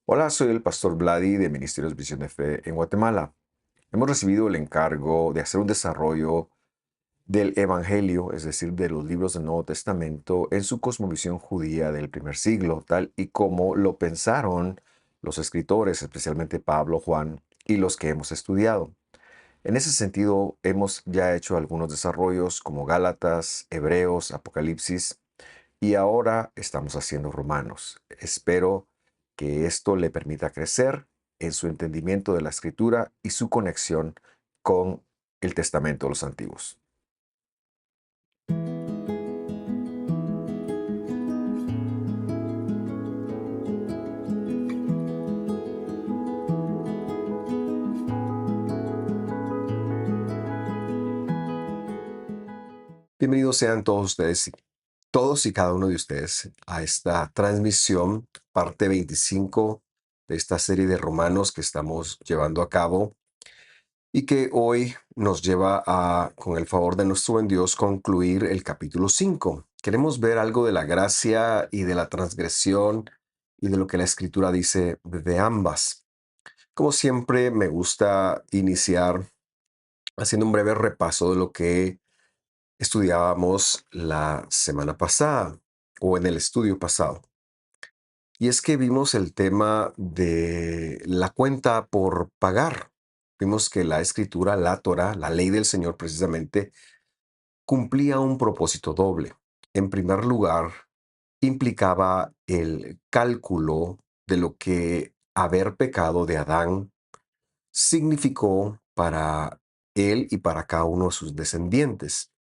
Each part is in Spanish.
Hola, soy el pastor Vladi de Ministerios Visión de Fe en Guatemala. Hemos recibido el encargo de hacer un desarrollo del Evangelio, es decir, de los libros del Nuevo Testamento, en su cosmovisión judía del primer siglo, tal y como lo pensaron los escritores, especialmente Pablo, Juan y los que hemos estudiado. En ese sentido, hemos ya hecho algunos desarrollos como Gálatas, Hebreos, Apocalipsis, y ahora estamos haciendo Romanos. Espero que esto le permita crecer en su entendimiento de la escritura y su conexión con el Testamento de los Antiguos. Bienvenidos sean todos y cada uno de ustedes a esta transmisión, parte 25 de esta serie de Romanos que estamos llevando a cabo y que hoy nos lleva a, con el favor de nuestro buen Dios, concluir el capítulo 5. Queremos ver algo de la gracia y de la transgresión y de lo que la Escritura dice de ambas. Como siempre, me gusta iniciar haciendo un breve repaso de lo que estudiábamos la semana pasada o en el estudio pasado. Y es que vimos el tema de la cuenta por pagar. Vimos que la escritura, la Torah, la ley del Señor precisamente, cumplía un propósito doble. En primer lugar, implicaba el cálculo de lo que haber pecado de Adán significó para él y para cada uno de sus descendientes.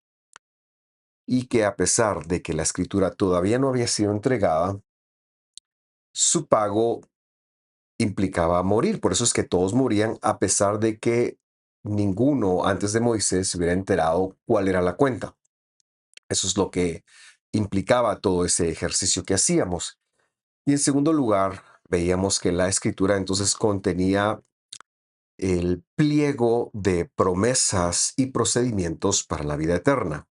Y que a pesar de que la escritura todavía no había sido entregada, su pago implicaba morir. Por eso es que todos morían a pesar de que ninguno antes de Moisés se hubiera enterado cuál era la cuenta. Eso es lo que implicaba todo ese ejercicio que hacíamos. Y en segundo lugar, veíamos que la escritura entonces contenía el pliego de promesas y procedimientos para la vida eterna.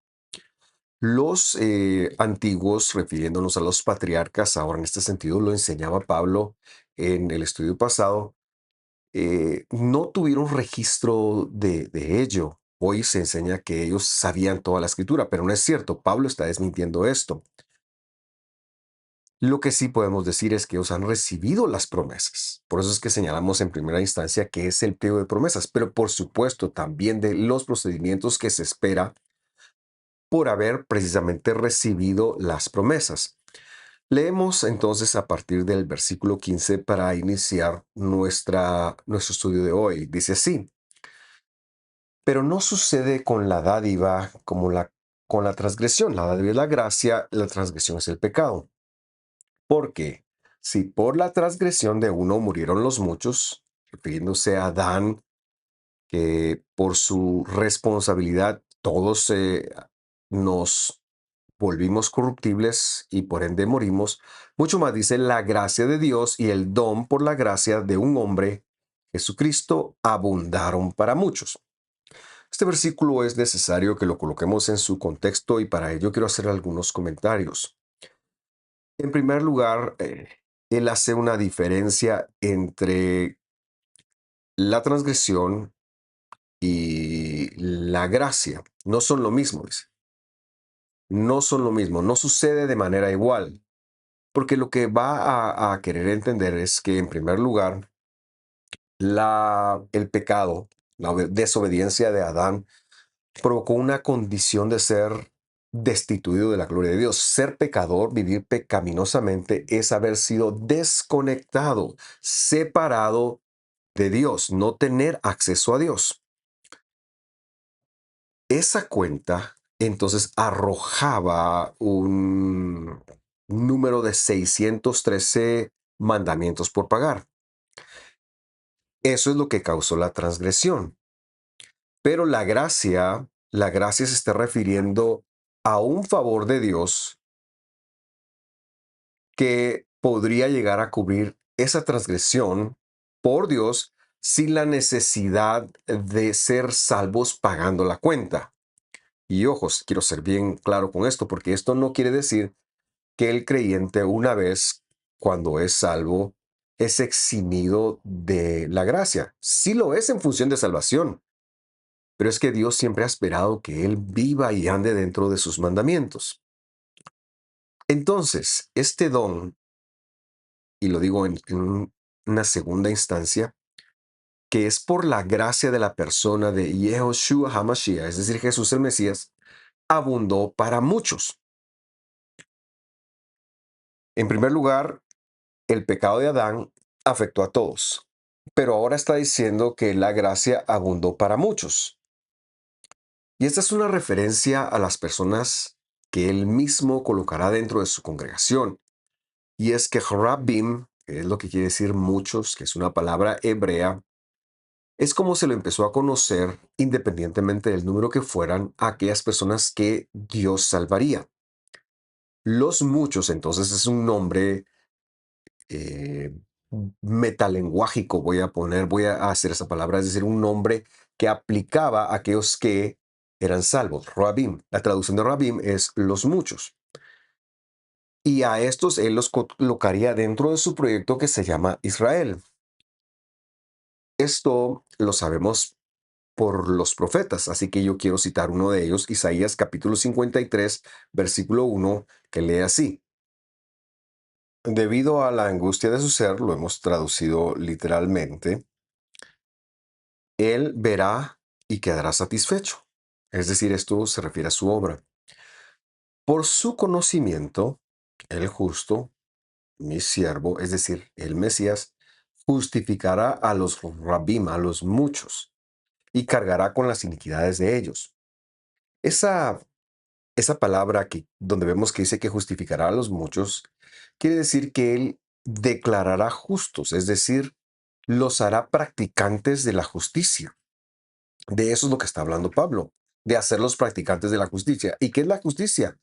Los antiguos, refiriéndonos a los patriarcas, ahora en este sentido lo enseñaba Pablo en el estudio pasado, no tuvieron registro de ello. Hoy se enseña que ellos sabían toda la escritura, pero no es cierto. Pablo está desmintiendo esto. Lo que sí podemos decir es que ellos han recibido las promesas. Por eso es que señalamos en primera instancia que es el pliego de promesas, pero por supuesto también de los procedimientos que se espera por haber precisamente recibido las promesas. Leemos entonces a partir del versículo 15 para iniciar nuestro estudio de hoy. Dice así: pero no sucede con la dádiva como con la transgresión. La dádiva es la gracia, la transgresión es el pecado. Porque si por la transgresión de uno murieron los muchos, refiriéndose a Adán, que por su responsabilidad todos nos volvimos corruptibles y por ende morimos, mucho más dice la gracia de Dios y el don por la gracia de un hombre, Jesucristo, abundaron para muchos. Este versículo es necesario que lo coloquemos en su contexto y para ello quiero hacer algunos comentarios. En primer lugar, él hace una diferencia entre la transgresión y la gracia. No son lo mismo, dice. No son lo mismo, no sucede de manera igual. Porque lo que va a querer entender es que, en primer lugar, el pecado, la desobediencia de Adán, provocó una condición de ser destituido de la gloria de Dios. Ser pecador, vivir pecaminosamente, es haber sido desconectado, separado de Dios, no tener acceso a Dios. Esa cuenta entonces arrojaba un número de 613 mandamientos por pagar. Eso es lo que causó la transgresión. Pero la gracia se está refiriendo a un favor de Dios que podría llegar a cubrir esa transgresión por Dios sin la necesidad de ser salvos pagando la cuenta. Y ojos, quiero ser bien claro con esto, porque esto no quiere decir que el creyente una vez, cuando es salvo, es eximido de la gracia. Sí lo es en función de salvación, pero es que Dios siempre ha esperado que Él viva y ande dentro de sus mandamientos. Entonces, este don, y lo digo en una segunda instancia, que es por la gracia de la persona de Yehoshua HaMashiach, es decir, Jesús el Mesías, abundó para muchos. En primer lugar, el pecado de Adán afectó a todos, pero ahora está diciendo que la gracia abundó para muchos. Y esta es una referencia a las personas que él mismo colocará dentro de su congregación. Y es que Rabbim, que es lo que quiere decir muchos, que es una palabra hebrea, es como se lo empezó a conocer, independientemente del número que fueran, a aquellas personas que Dios salvaría. Los muchos, entonces, es un nombre eh, metalenguágico, voy a hacer esa palabra, es decir, un nombre que aplicaba a aquellos que eran salvos, Rabim. La traducción de Rabim es los muchos. Y a estos él los colocaría dentro de su proyecto que se llama Israel. Esto lo sabemos por los profetas, así que yo quiero citar uno de ellos, Isaías capítulo 53, versículo 1, que lee así. Debido a la angustia de su ser, lo hemos traducido literalmente, él verá y quedará satisfecho. Es decir, esto se refiere a su obra. Por su conocimiento, el justo, mi siervo, es decir, el Mesías, justificará a los rabim, a los muchos, y cargará con las iniquidades de ellos. Esa, esa palabra aquí, donde vemos que dice que justificará a los muchos, quiere decir que él declarará justos, es decir, los hará practicantes de la justicia. De eso es lo que está hablando Pablo, de hacerlos practicantes de la justicia. ¿Y qué es la justicia?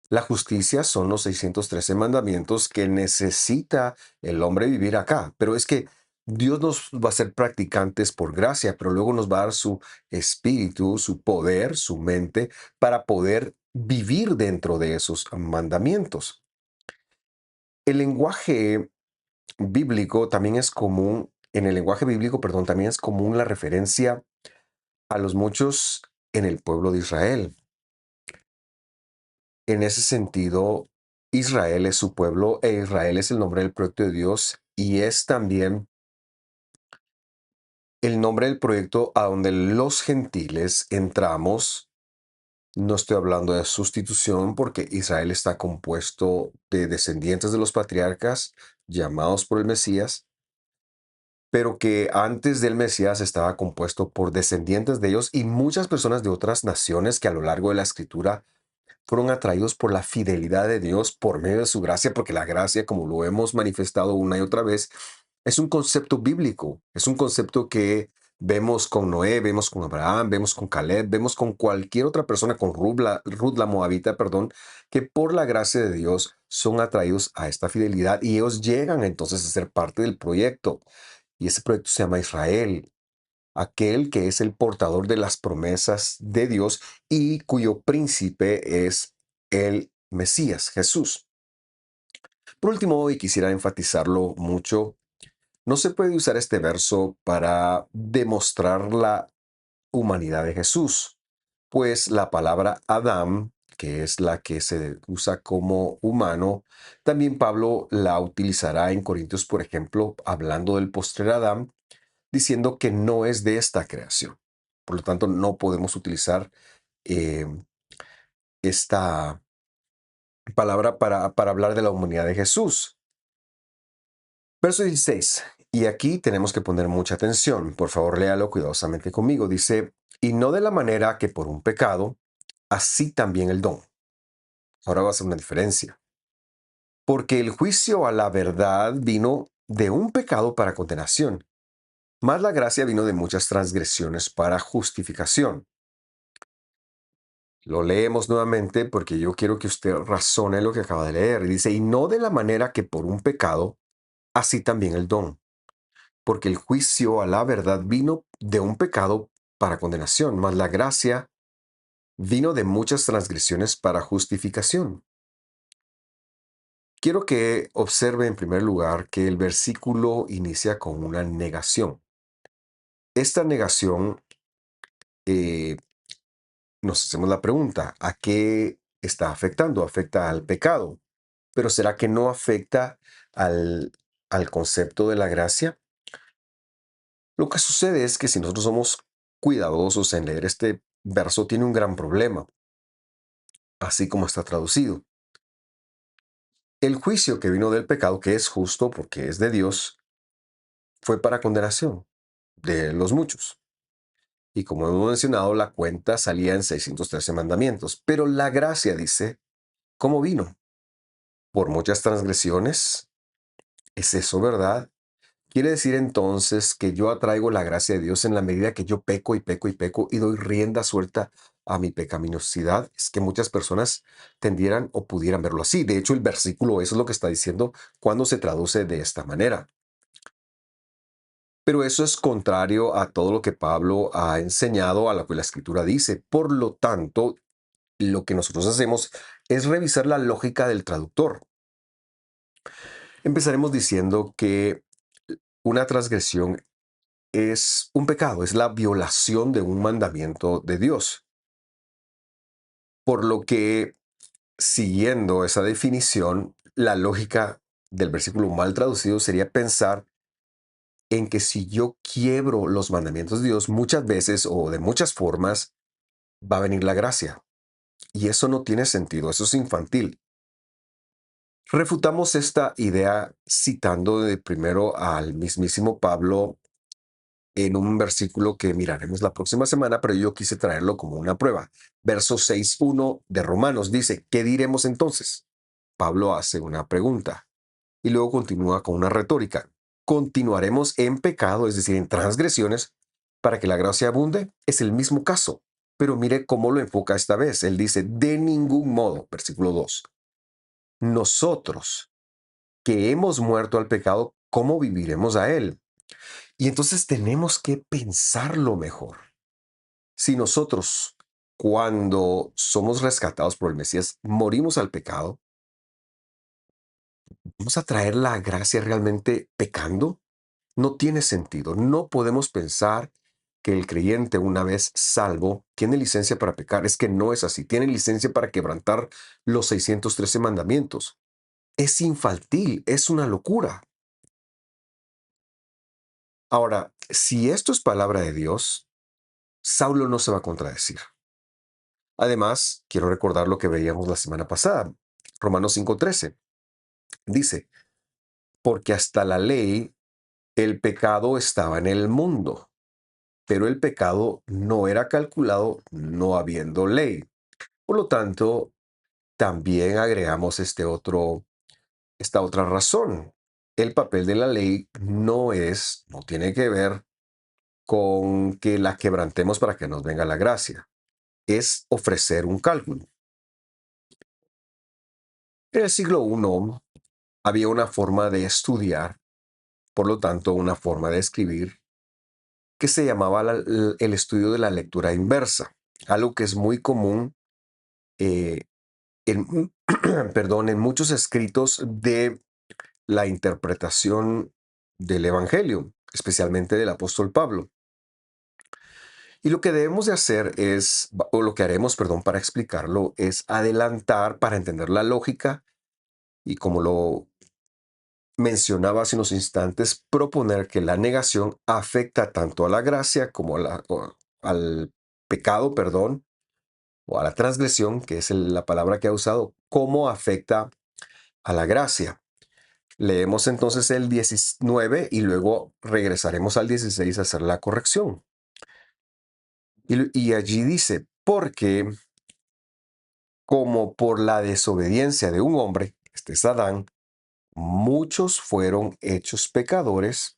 La justicia son los 613 mandamientos que necesita el hombre vivir acá. Pero es que Dios nos va a hacer practicantes por gracia, pero luego nos va a dar su espíritu, su poder, su mente, para poder vivir dentro de esos mandamientos. El lenguaje bíblico también es común, en el lenguaje bíblico, perdón, también es común la referencia a los muchos en el pueblo de Israel. En ese sentido, Israel es su pueblo e Israel es el nombre del proyecto de Dios y es también el nombre del proyecto a donde los gentiles entramos. No estoy hablando de sustitución porque Israel está compuesto de descendientes de los patriarcas llamados por el Mesías, pero que antes del Mesías estaba compuesto por descendientes de ellos y muchas personas de otras naciones que a lo largo de la escritura fueron atraídos por la fidelidad de Dios por medio de su gracia, porque la gracia, como lo hemos manifestado una y otra vez, es un concepto bíblico, es un concepto que vemos con Noé, vemos con Abraham, vemos con Caleb, vemos con cualquier otra persona, con Ruth la Moabita, perdón, que por la gracia de Dios son atraídos a esta fidelidad y ellos llegan entonces a ser parte del proyecto. Y ese proyecto se llama Israel, aquel que es el portador de las promesas de Dios y cuyo príncipe es el Mesías, Jesús. Por último, hoy quisiera enfatizarlo mucho. No se puede usar este verso para demostrar la humanidad de Jesús, pues la palabra Adam, que es la que se usa como humano, también Pablo la utilizará en Corintios, por ejemplo, hablando del postrer Adán, diciendo que no es de esta creación. Por lo tanto, no podemos utilizar eh, esta palabra para hablar de la humanidad de Jesús. Verso 16. Y aquí tenemos que poner mucha atención. Por favor, léalo cuidadosamente conmigo. Dice, y no de la manera que por un pecado, así también el don. Ahora va a ser una diferencia. Porque el juicio a la verdad vino de un pecado para condenación, mas la gracia vino de muchas transgresiones para justificación. Lo leemos nuevamente porque yo quiero que usted razone lo que acaba de leer. Y dice, y no de la manera que por un pecado, así también el don. Porque el juicio a la verdad vino de un pecado para condenación, mas la gracia vino de muchas transgresiones para justificación. quiero que observe en primer lugar que el versículo inicia con una negación. Esta negación, eh, nos hacemos la pregunta, ¿a qué está afectando? Afecta al pecado, pero ¿será que no afecta al, al concepto de la gracia? Lo que sucede es que si nosotros somos cuidadosos en leer este verso, tiene un gran problema, así como está traducido. El juicio que vino del pecado, que es justo porque es de Dios, fue para condenación de los muchos. Y como hemos mencionado, la cuenta salía en 613 mandamientos. Pero la gracia dice, ¿cómo vino? Por muchas transgresiones. ¿Es eso verdad? Quiere decir entonces que yo atraigo la gracia de Dios en la medida que yo peco y peco y peco y doy rienda suelta a mi pecaminosidad. Es que muchas personas tendieran o pudieran verlo así. De hecho, el versículo eso es lo que está diciendo cuando se traduce de esta manera. Pero eso es contrario a todo lo que Pablo ha enseñado, a lo que la Escritura dice. Por lo tanto, lo que nosotros hacemos es revisar la lógica del traductor. Empezaremos diciendo que una transgresión es un pecado, es la violación de un mandamiento de Dios. Por lo que, siguiendo esa definición, la lógica del versículo mal traducido sería pensar en que si yo quiebro los mandamientos de Dios muchas veces o de muchas formas, va a venir la gracia. Y eso no tiene sentido, eso es infantil. Refutamos esta idea citando de primero al mismísimo Pablo en un versículo que miraremos la próxima semana, pero yo quise traerlo como una prueba. Verso 6.1 de Romanos dice, ¿qué diremos entonces? Pablo hace una pregunta y luego continúa con una retórica. ¿Continuaremos en pecado, es decir, en transgresiones, para que la gracia abunde? Es el mismo caso, pero mire cómo lo enfoca esta vez. Él dice, de ningún modo, versículo 2, nosotros que hemos muerto al pecado, ¿cómo viviremos a él? Y entonces tenemos que pensarlo mejor. Si nosotros, cuando somos rescatados por el Mesías, morimos al pecado, ¿vamos a traer la gracia realmente pecando? No tiene sentido. No podemos pensar que el creyente, una vez salvo, tiene licencia para pecar. Es que no es así. Tiene licencia para quebrantar los 613 mandamientos. Es infantil, es una locura. Ahora, si esto es palabra de Dios, Saulo no se va a contradecir. Además, quiero recordar lo que veíamos la semana pasada. Romanos 5:13 dice, porque hasta la ley el pecado estaba en el mundo, pero el pecado no era calculado no habiendo ley. Por lo tanto, también agregamos esta otra razón. El papel de la ley no tiene que ver con que la quebrantemos para que nos venga la gracia. Es ofrecer un cálculo. En el siglo I había una forma de estudiar, por lo tanto, una forma de escribir, que se llamaba el estudio de la lectura inversa, algo que es muy común eh, en, perdón, en muchos escritos de la interpretación del Evangelio, especialmente del apóstol Pablo. Y lo que debemos de hacer es, o lo que haremos, perdón, para explicarlo, es adelantar para entender la lógica y como lo mencionaba hace unos instantes, proponer que la negación afecta tanto a la gracia como al pecado, perdón, o a la transgresión, que es la palabra que ha usado, como afecta a la gracia. Leemos entonces el 19 y luego regresaremos al 16 a hacer la corrección. Y allí dice, porque como por la desobediencia de un hombre, este es Adán, muchos fueron hechos pecadores,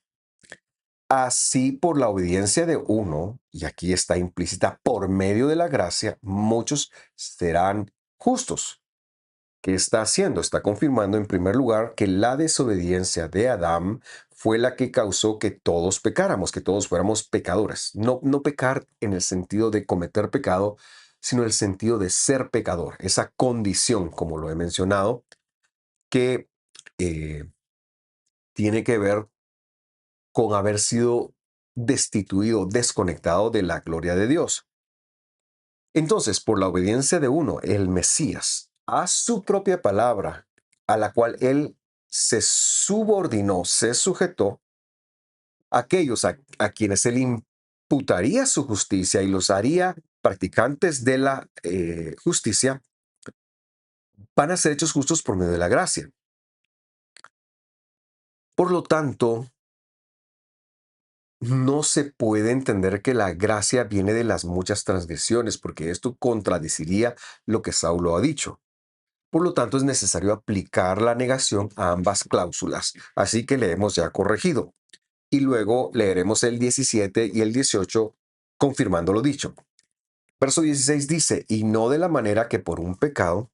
así por la obediencia de uno, y aquí está implícita por medio de la gracia, muchos serán justos. ¿Qué está haciendo? Está confirmando en primer lugar que la desobediencia de Adán fue la que causó que todos pecáramos, que todos fuéramos pecadores. No, no pecar en el sentido de cometer pecado, sino el sentido de ser pecador, esa condición, como lo he mencionado, que eh, tiene que ver con haber sido destituido, desconectado de la gloria de Dios. Entonces, por la obediencia de uno, el Mesías, a su propia palabra, a la cual él se subordinó, se sujetó, aquellos a quienes él imputaría su justicia y los haría practicantes de la justicia, van a ser hechos justos por medio de la gracia. Por lo tanto, no se puede entender que la gracia viene de las muchas transgresiones, porque esto contradeciría lo que Saulo ha dicho. Por lo tanto, es necesario aplicar la negación a ambas cláusulas. Así que le hemos ya corregido. Y luego leeremos el 17 y el 18 confirmando lo dicho. Verso 16 dice, y no de la manera que por un pecado,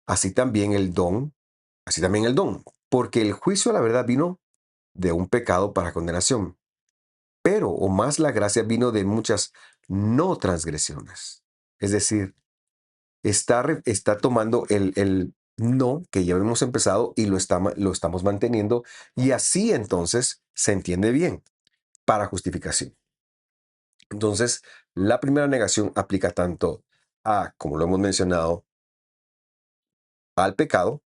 así también el don, así también el don, porque el juicio a la verdad vino de un pecado para condenación, pero o más la gracia vino de muchas no transgresiones. Es decir, está tomando el no que ya hemos empezado y lo estamos manteniendo y así entonces se entiende bien para justificación. Entonces, la primera negación aplica tanto a, como lo hemos mencionado, al pecado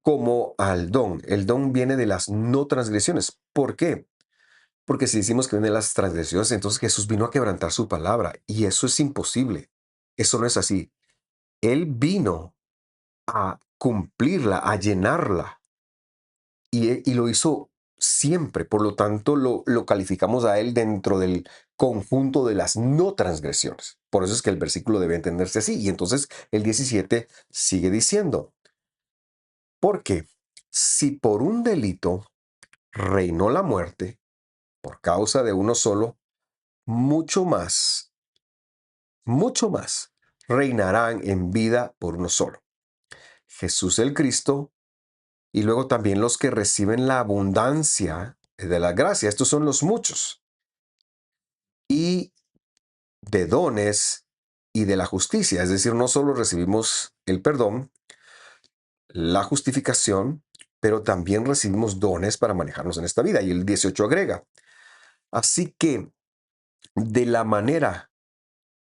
como al don. El don viene de las no transgresiones. ¿Por qué? Porque si decimos que viene de las transgresiones, entonces Jesús vino a quebrantar su palabra y eso es imposible. Eso no es así. Él vino a cumplirla, a llenarla y lo hizo siempre. Por lo tanto, lo calificamos a él dentro del conjunto de las no transgresiones. Por eso es que el versículo debe entenderse así. Y entonces el 17 sigue diciendo, porque si por un delito reinó la muerte por causa de uno solo, mucho más reinarán en vida por uno solo, Jesús el Cristo, y luego también los que reciben la abundancia de la gracia. Estos son los muchos. Y de dones y de la justicia. Es decir, no solo recibimos el perdón, la justificación, pero también recibimos dones para manejarnos en esta vida. Y el 18 agrega. Así que de la manera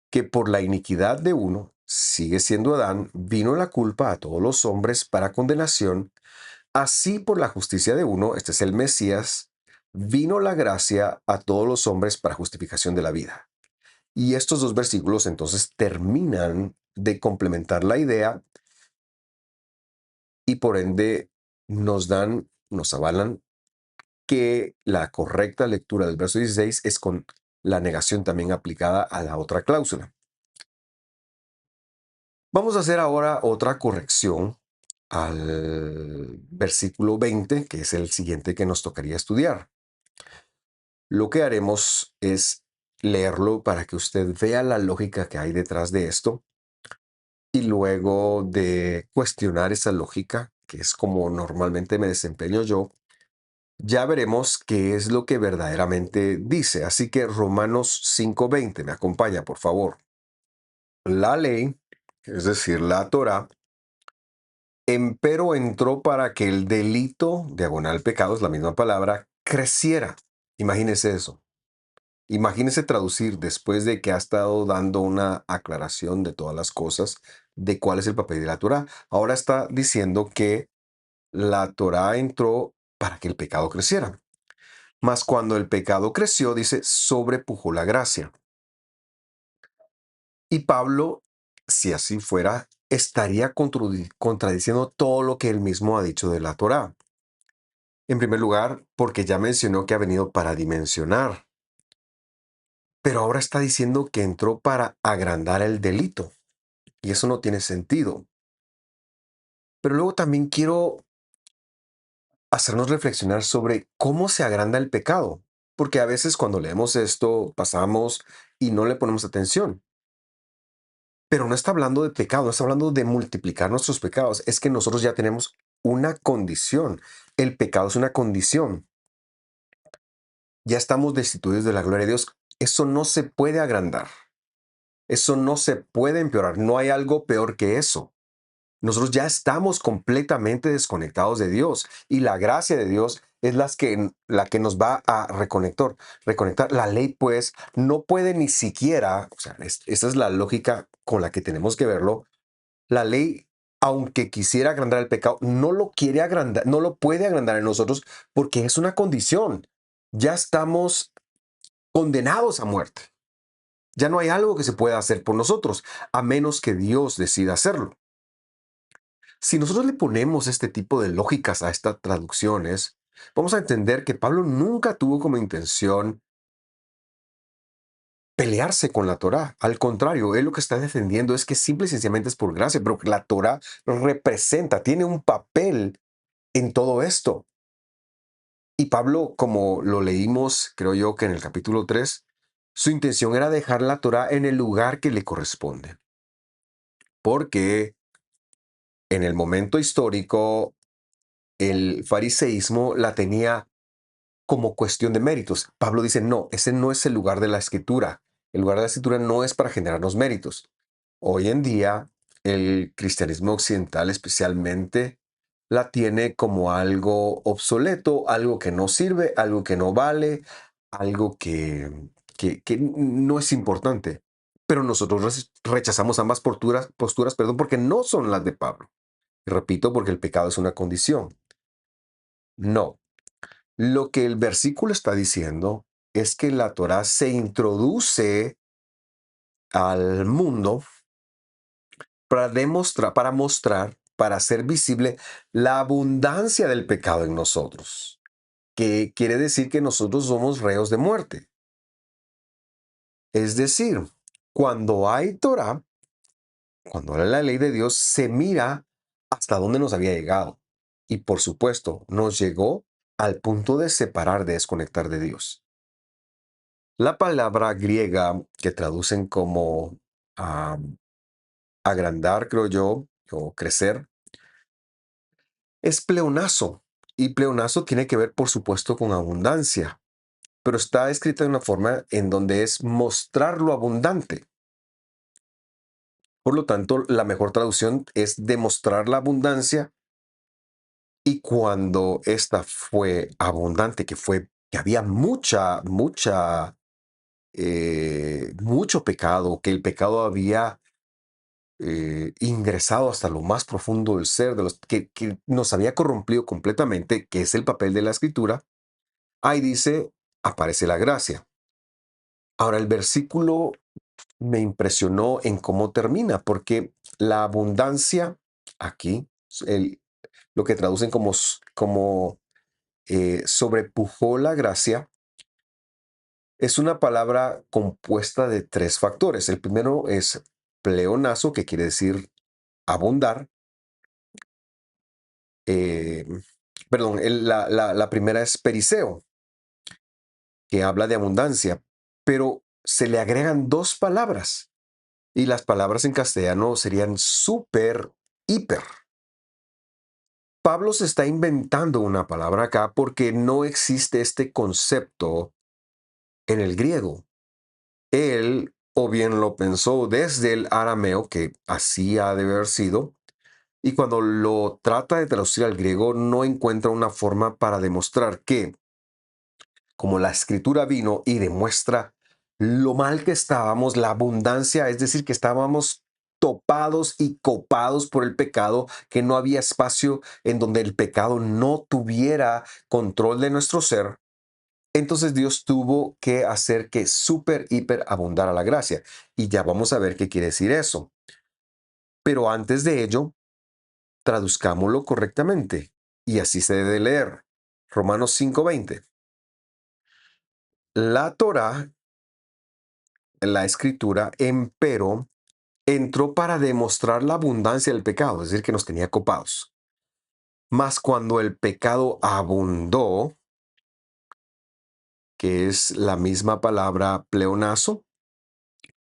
que por la iniquidad de uno, sigue siendo Adán, vino la culpa a todos los hombres para condenación, así por la justicia de uno, este es el Mesías, vino la gracia a todos los hombres para justificación de la vida. Y estos dos versículos entonces terminan de complementar la idea y por ende nos avalan que la correcta lectura del verso 16 es con la negación también aplicada a la otra cláusula. Vamos a hacer ahora otra corrección al versículo 20, que es el siguiente que nos tocaría estudiar. Lo que haremos es leerlo para que usted vea la lógica que hay detrás de esto y luego de cuestionar esa lógica, que es como normalmente me desempeño yo, ya veremos qué es lo que verdaderamente dice. Así que Romanos 5:20, me acompaña, por favor. La ley, es decir, la Torá, empero entró para que el delito, diagonal pecado, es la misma palabra, creciera. Imagínese eso. Imagínese traducir después de que ha estado dando una aclaración de todas las cosas, de cuál es el papel de la Torá. Ahora está diciendo que la Torá entró para que el pecado creciera. Mas cuando el pecado creció, dice, sobrepujó la gracia. Y Pablo, si así fuera, estaría contradiciendo todo lo que él mismo ha dicho de la Torá. En primer lugar, porque ya mencionó que ha venido para dimensionar, pero ahora está diciendo que entró para agrandar el delito, y eso no tiene sentido. Pero luego también quiero hacernos reflexionar sobre cómo se agranda el pecado, porque a veces cuando leemos esto pasamos y no le ponemos atención. Pero no está hablando de pecado, no está hablando de multiplicar nuestros pecados, es que nosotros ya tenemos una condición. El pecado es una condición. Ya estamos destituidos de la gloria de Dios. Eso no se puede agrandar. Eso no se puede empeorar. No hay algo peor que eso. nosotros ya estamos completamente desconectados de Dios y la gracia de Dios es la que nos va a reconectar. La ley, pues, no puede ni siquiera, o sea, esa es la lógica con la que tenemos que verlo. La ley, aunque quisiera agrandar el pecado, no lo quiere agrandar, no lo puede agrandar en nosotros porque es una condición. Ya estamos condenados a muerte. Ya no hay algo que se pueda hacer por nosotros, a menos que Dios decida hacerlo. Si nosotros le ponemos este tipo de lógicas a estas traducciones, vamos a entender que Pablo nunca tuvo como intención pelearse con la Torá. Al contrario, él lo que está defendiendo es que simple y sencillamente es por gracia, pero que la Torá representa, tiene un papel en todo esto. Y Pablo, como lo leímos, creo yo que en el capítulo 3, su intención era dejar la Torá en el lugar que le corresponde. Porque en el momento histórico, el fariseísmo la tenía como cuestión de méritos. Pablo dice, no, ese no es el lugar de la escritura. El lugar de la escritura no es para generarnos méritos. Hoy en día, el cristianismo occidental especialmente la tiene como algo obsoleto, algo que no sirve, algo que no vale, algo que no es importante. Pero nosotros rechazamos ambas posturas, perdón, porque no son las de Pablo. Y repito, porque el pecado es una condición. No, lo que el versículo está diciendo es que la Torá se introduce al mundo para hacer visible la abundancia del pecado en nosotros, que quiere decir que nosotros somos reos de muerte. Es decir, cuando hay Torá, cuando hay la ley de Dios, se mira hasta dónde nos había llegado. Y por supuesto, nos llegó al punto de separar, de desconectar de Dios. La palabra griega que traducen como ah, agrandar, creo yo, o crecer, es pleonazo. Y pleonazo tiene que ver, por supuesto, con abundancia, pero está escrita de una forma en donde es mostrar lo abundante. Por lo tanto, la mejor traducción es demostrar la abundancia y cuando esta fue abundante, que había mucho pecado, que el pecado había ingresado hasta lo más profundo del ser, que nos había corrompido completamente, que es el papel de la escritura, ahí dice, aparece la gracia. Ahora, el versículo me impresionó en cómo termina, porque la abundancia aquí, el- lo que traducen como sobrepujó la gracia, es una palabra compuesta de tres factores. El primero es pleonazo, que quiere decir abundar. eh, Perdón, la primera es periseo, que habla de abundancia, pero se le agregan dos palabras y las palabras en castellano serían super, hiper. Pablo se está inventando una palabra acá porque no existe este concepto en el griego. Él o bien lo pensó desde el arameo, que así ha de haber sido, y cuando lo trata de traducir al griego no encuentra una forma para demostrar que como la escritura vino y demuestra lo mal que estábamos, la abundancia, es decir, que estábamos topados y copados por el pecado, que no había espacio en donde el pecado no tuviera control de nuestro ser. Entonces Dios tuvo que hacer que súper, hiper abundara la gracia. Y ya vamos a ver qué quiere decir eso. Pero antes de ello, traduzcámoslo correctamente. Y así se debe leer. Romanos 5:20. La Torá, la escritura, empero, entró para demostrar la abundancia del pecado, es decir, que nos tenía copados. Mas cuando el pecado abundó, que es la misma palabra pleonazo,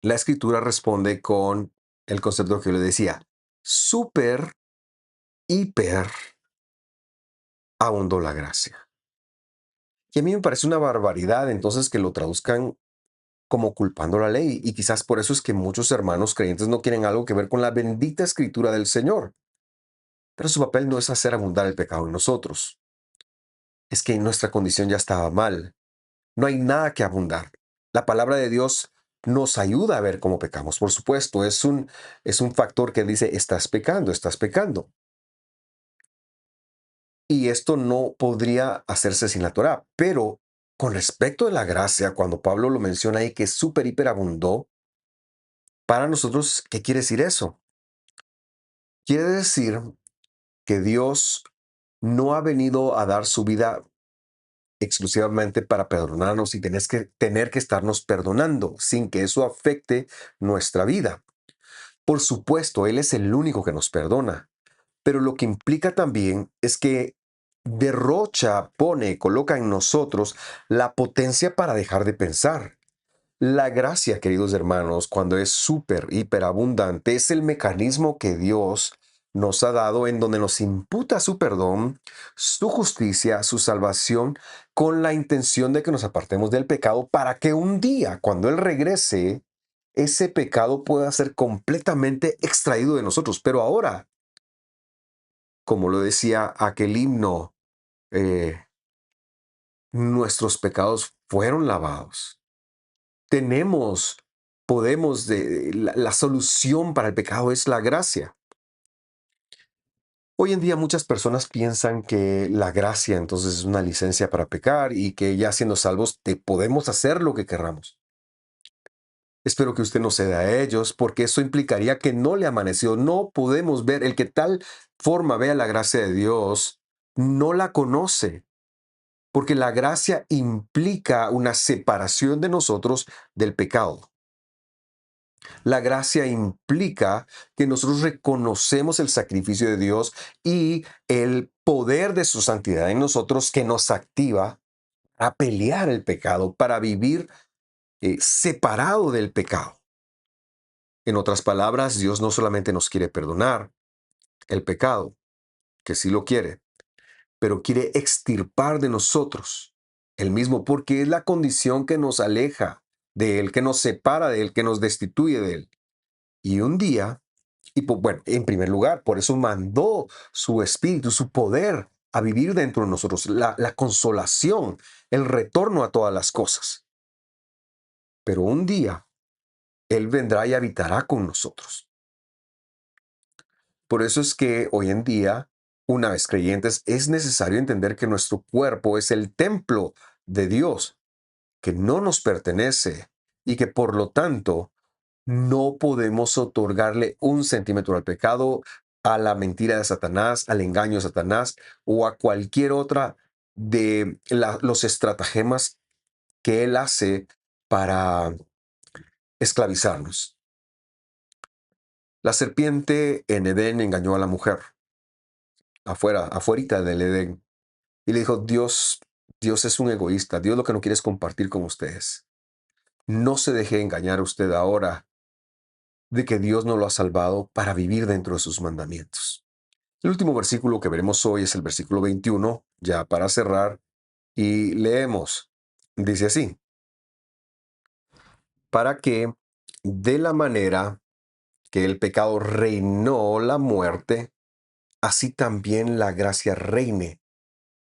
la escritura responde con el concepto que yo le decía, super, hiper, abundó la gracia. Y a mí me parece una barbaridad entonces que lo traduzcan como culpando la ley. Y quizás por eso es que muchos hermanos creyentes no quieren algo que ver con la bendita escritura del Señor. Pero su papel no es hacer abundar el pecado en nosotros. Es que nuestra condición ya estaba mal. No hay nada que abundar. La palabra de Dios nos ayuda a ver cómo pecamos. Por supuesto, es un factor que dice, estás pecando, estás pecando. Y esto no podría hacerse sin la Torá. Pero con respecto a la gracia, cuando Pablo lo menciona ahí que súper, hiper abundó, para nosotros, ¿qué quiere decir eso? Quiere decir que Dios no ha venido a dar su vida exclusivamente para perdonarnos y tener que estarnos perdonando sin que eso afecte nuestra vida. Por supuesto, Él es el único que nos perdona, pero lo que implica también es que coloca en nosotros la potencia para dejar de pensar. La gracia, queridos hermanos, cuando es súper, hiperabundante, es el mecanismo que Dios nos ha dado en donde nos imputa su perdón, su justicia, su salvación, con la intención de que nos apartemos del pecado para que un día, cuando Él regrese, ese pecado pueda ser completamente extraído de nosotros. Pero ahora, como lo decía aquel himno, eh, nuestros pecados fueron lavados. tenemos, la solución para el pecado es la gracia. Hoy en día muchas personas piensan que la gracia entonces es una licencia para pecar y que ya siendo salvos te podemos hacer lo que querramos. Espero que usted no ceda a ellos porque eso implicaría que no le amaneció. No podemos ver, el que tal forma vea la gracia de Dios, no la conoce, porque la gracia implica una separación de nosotros del pecado. La gracia implica que nosotros reconocemos el sacrificio de Dios y el poder de su santidad en nosotros que nos activa a pelear el pecado para vivir separado del pecado. En otras palabras, Dios no solamente nos quiere perdonar el pecado, que sí lo quiere, pero quiere extirpar de nosotros el mismo, porque es la condición que nos aleja de Él, que nos separa de Él, que nos destituye de Él. Y un día, bueno, en primer lugar, por eso mandó su espíritu, su poder a vivir dentro de nosotros, la consolación, el retorno a todas las cosas. Pero un día, Él vendrá y habitará con nosotros. Por eso es que hoy en día, una vez creyentes, es necesario entender que nuestro cuerpo es el templo de Dios, que no nos pertenece y que por lo tanto no podemos otorgarle un centímetro al pecado, a la mentira de Satanás, al engaño de Satanás o a cualquier otra de los estratagemas que él hace para esclavizarnos. La serpiente en Edén engañó a la mujer, afuerita del Edén, y le dijo, Dios es un egoísta, Dios lo que no quiere es compartir con ustedes. No se deje engañar usted ahora de que Dios no lo ha salvado para vivir dentro de sus mandamientos. El último versículo que veremos hoy es el versículo 21, ya para cerrar, y leemos. Dice así, para que de la manera que el pecado reinó la muerte, así también la gracia reine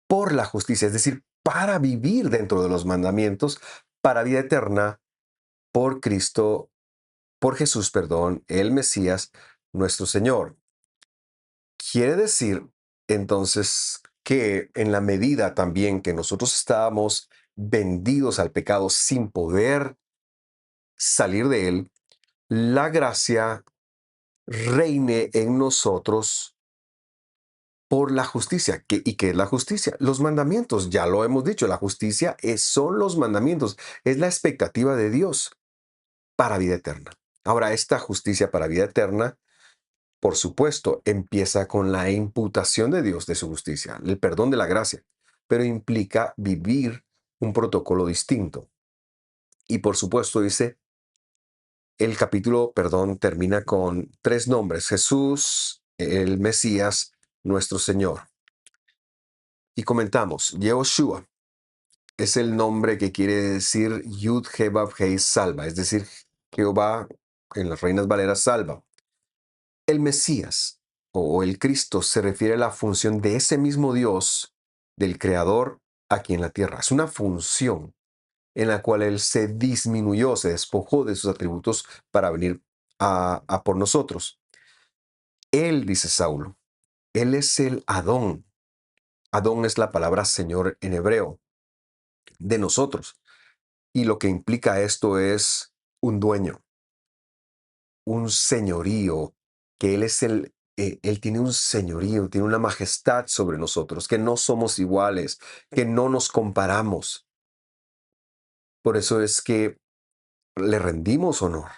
por la justicia, es decir, para vivir dentro de los mandamientos, para vida eterna, por Cristo, por Jesús, perdón, el Mesías, nuestro Señor. Quiere decir, entonces, que en la medida también que nosotros estábamos vendidos al pecado sin poder salir de él, la gracia reine en nosotros por la justicia. ¿Y qué es la justicia? Los mandamientos, ya lo hemos dicho, la justicia son los mandamientos, es la expectativa de Dios para vida eterna. Ahora, esta justicia para vida eterna, por supuesto, empieza con la imputación de Dios de su justicia, el perdón de la gracia, pero implica vivir un protocolo distinto. Y por supuesto, dice, el capítulo, perdón, termina con tres nombres: Jesús, el Mesías, nuestro Señor. Y comentamos, Yehoshua es el nombre que quiere decir Yud He Vav Hei salva, es decir, Jehová en las Reinas Valeras salva. El Mesías o el Cristo se refiere a la función de ese mismo Dios, del Creador, aquí en la tierra. Es una función en la cual Él se disminuyó, se despojó de sus atributos para venir a por nosotros. Él, dice Saulo, Él es el Adón. Adón es la palabra Señor en hebreo, de nosotros. Y lo que implica esto es un dueño, un señorío, que Él tiene un señorío, tiene una majestad sobre nosotros, que no somos iguales, que no nos comparamos. Por eso es que le rendimos honor.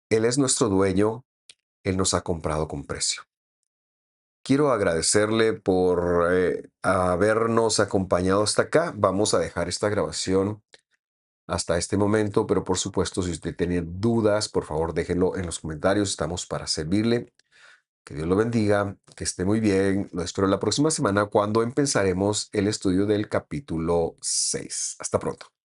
Él es nuestro dueño, Él nos ha comprado con precio. Quiero agradecerle por habernos acompañado hasta acá. Vamos a dejar esta grabación hasta este momento, pero por supuesto, si usted tiene dudas, por favor déjenlo en los comentarios. Estamos para servirle. Que Dios lo bendiga, que esté muy bien. Lo espero la próxima semana cuando empezaremos el estudio del capítulo 6. Hasta pronto.